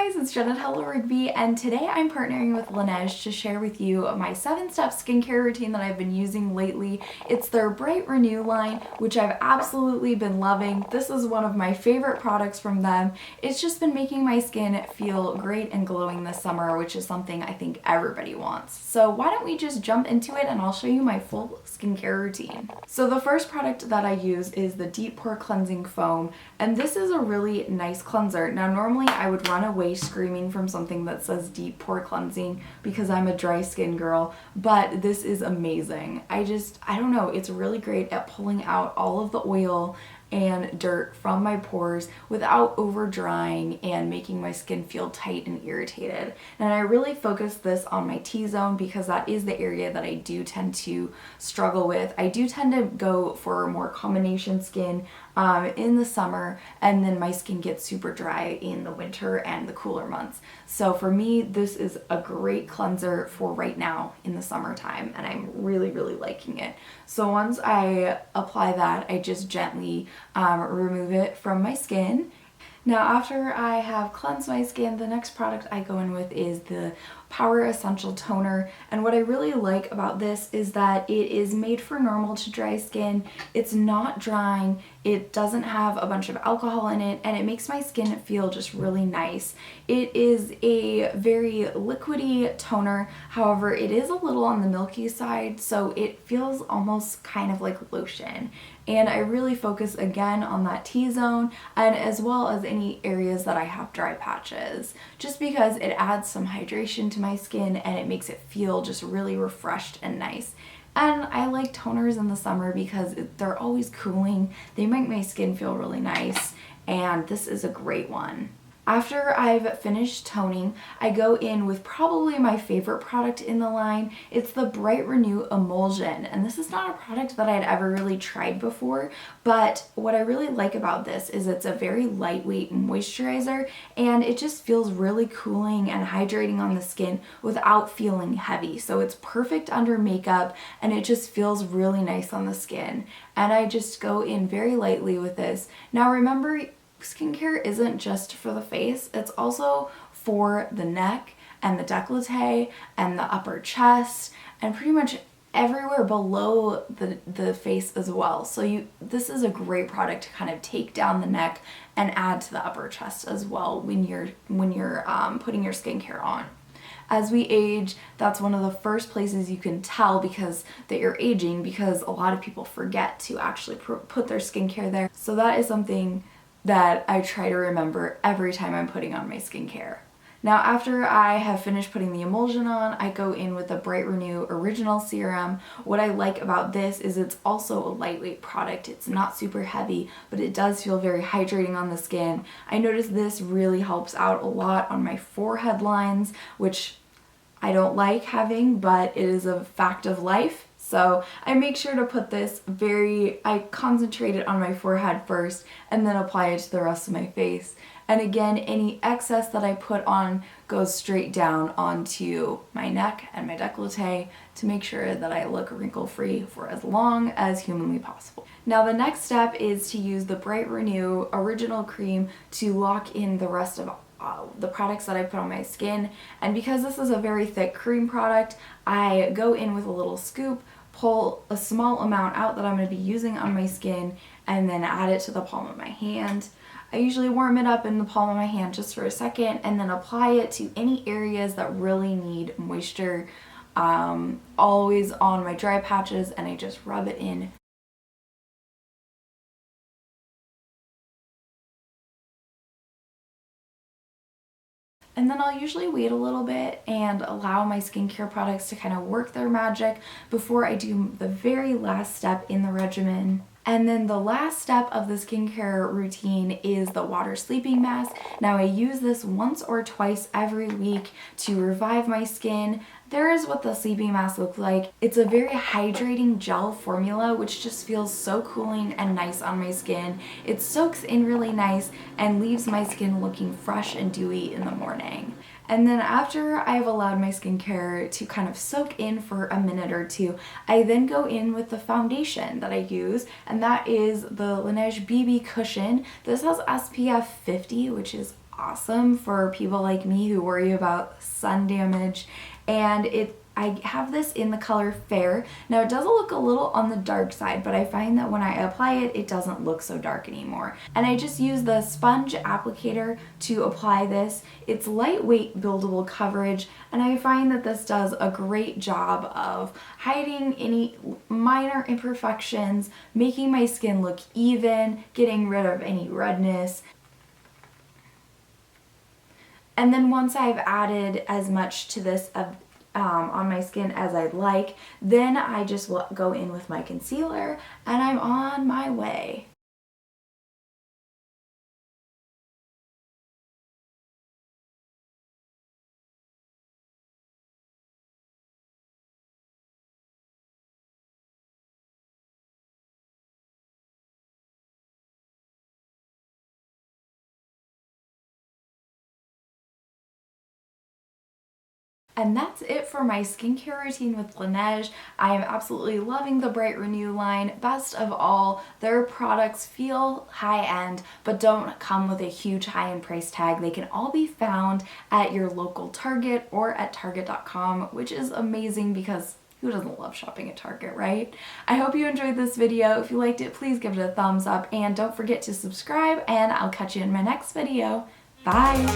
guys, it's Jen at hellorigby, and today I'm partnering with LANEIGE to share with you my 7-step skincare routine that I've been using lately. It's their Bright Renew line, which I've absolutely been loving. This is one of my favorite products from them. It's just been making my skin feel great and glowing this summer, which is something I think everybody wants. So why don't we just jump into it and I'll show you my full skincare routine. So the first product that I use is the Deep Pore Cleansing Foam, and this is a really nice cleanser. Now normally I would run away screaming from something that says deep pore cleansing because I'm a dry skin girl, but this is amazing. I don't know, it's really great at pulling out all of the oil and dirt from my pores without over drying and making my skin feel tight and irritated. And I really focus this on my T-zone because that is the area that I do tend to struggle with. I do tend to go for more combination skin in the summer, and then my skin gets super dry in the winter and the cooler months. So for me, this is a great cleanser for right now in the summertime, and I'm really liking it. So once I apply that, I just gently remove it from my skin. Now after I have cleansed my skin, the next product I go in with is the Power Essential Toner, and what I really like about this is that it is made for normal to dry skin. It's not drying, it doesn't have a bunch of alcohol in it, and it makes my skin feel just really nice. It is a very liquidy toner, however it is a little on the milky side, so it feels almost kind of like lotion. And I really focus again on that T-zone and as well as any areas that I have dry patches, just because it adds some hydration to my skin and it makes it feel just really refreshed and nice. And I like toners in the summer because they're always cooling, they make my skin feel really nice, and this is a great one. After I've finished toning, I go in with probably my favorite product in the line. It's the Bright Renew Emulsion, and this is not a product that I'd ever really tried before, but what I really like about this is it's a very lightweight moisturizer, and it just feels really cooling and hydrating on the skin without feeling heavy. So it's perfect under makeup, and it just feels really nice on the skin. And I just go in very lightly with this. Now remember, skincare isn't just for the face, it's also for the neck and the décolleté and the upper chest and pretty much everywhere below the face as well. So this is a great product to kind of take down the neck and add to the upper chest as well when you're putting your skincare on. As we age, that's one of the first places you can tell that you're aging, because a lot of people forget to actually put their skincare there. So that is something that I try to remember every time I'm putting on my skincare. Now after I have finished putting the emulsion on, I go in with the Bright Renew Original Serum. What I like about this is it's also a lightweight product. It's not super heavy, but it does feel very hydrating on the skin. I noticed this really helps out a lot on my forehead lines, which I don't like having, but it is a fact of life. So I make sure to put this I concentrate it on my forehead first and then apply it to the rest of my face. And again, any excess that I put on goes straight down onto my neck and my décolleté to make sure that I look wrinkle-free for as long as humanly possible. Now the next step is to use the Bright Renew Original Cream to lock in the rest of the products that I put on my skin. And because this is a very thick cream product, I go in with a little scoop, pull a small amount out that I'm going to be using on my skin, and then add it to the palm of my hand. I usually warm it up in the palm of my hand just for a second and then apply it to any areas that really need moisture, always on my dry patches, and I just rub it in. And then I'll usually wait a little bit and allow my skincare products to kind of work their magic before I do the very last step in the regimen. And then the last step of the skincare routine is the water sleeping mask. Now I use this once or twice every week to revive my skin. There is what the sleeping mask looks like. It's a very hydrating gel formula, which just feels so cooling and nice on my skin. It soaks in really nice and leaves my skin looking fresh and dewy in the morning. And then after I've allowed my skincare to kind of soak in for a minute or two, I then go in with the foundation that I use, and that is the LANEIGE BB Cushion. This has SPF 50, which is awesome for people like me who worry about sun damage. And I have this in the color Fair. Now it does look a little on the dark side, but I find that when I apply it, it doesn't look so dark anymore. And I just use the sponge applicator to apply this. It's lightweight buildable coverage, and I find that this does a great job of hiding any minor imperfections, making my skin look even, getting rid of any redness. And then once I've added as much to this on my skin as I'd like, then I just will go in with my concealer and I'm on my way. And that's it for my skincare routine with Laneige. I am absolutely loving the Bright Renew line. Best of all, their products feel high-end, but don't come with a huge high-end price tag. They can all be found at your local Target or at Target.com, which is amazing because who doesn't love shopping at Target, right? I hope you enjoyed this video. If you liked it, please give it a thumbs up and don't forget to subscribe, and I'll catch you in my next video. Bye!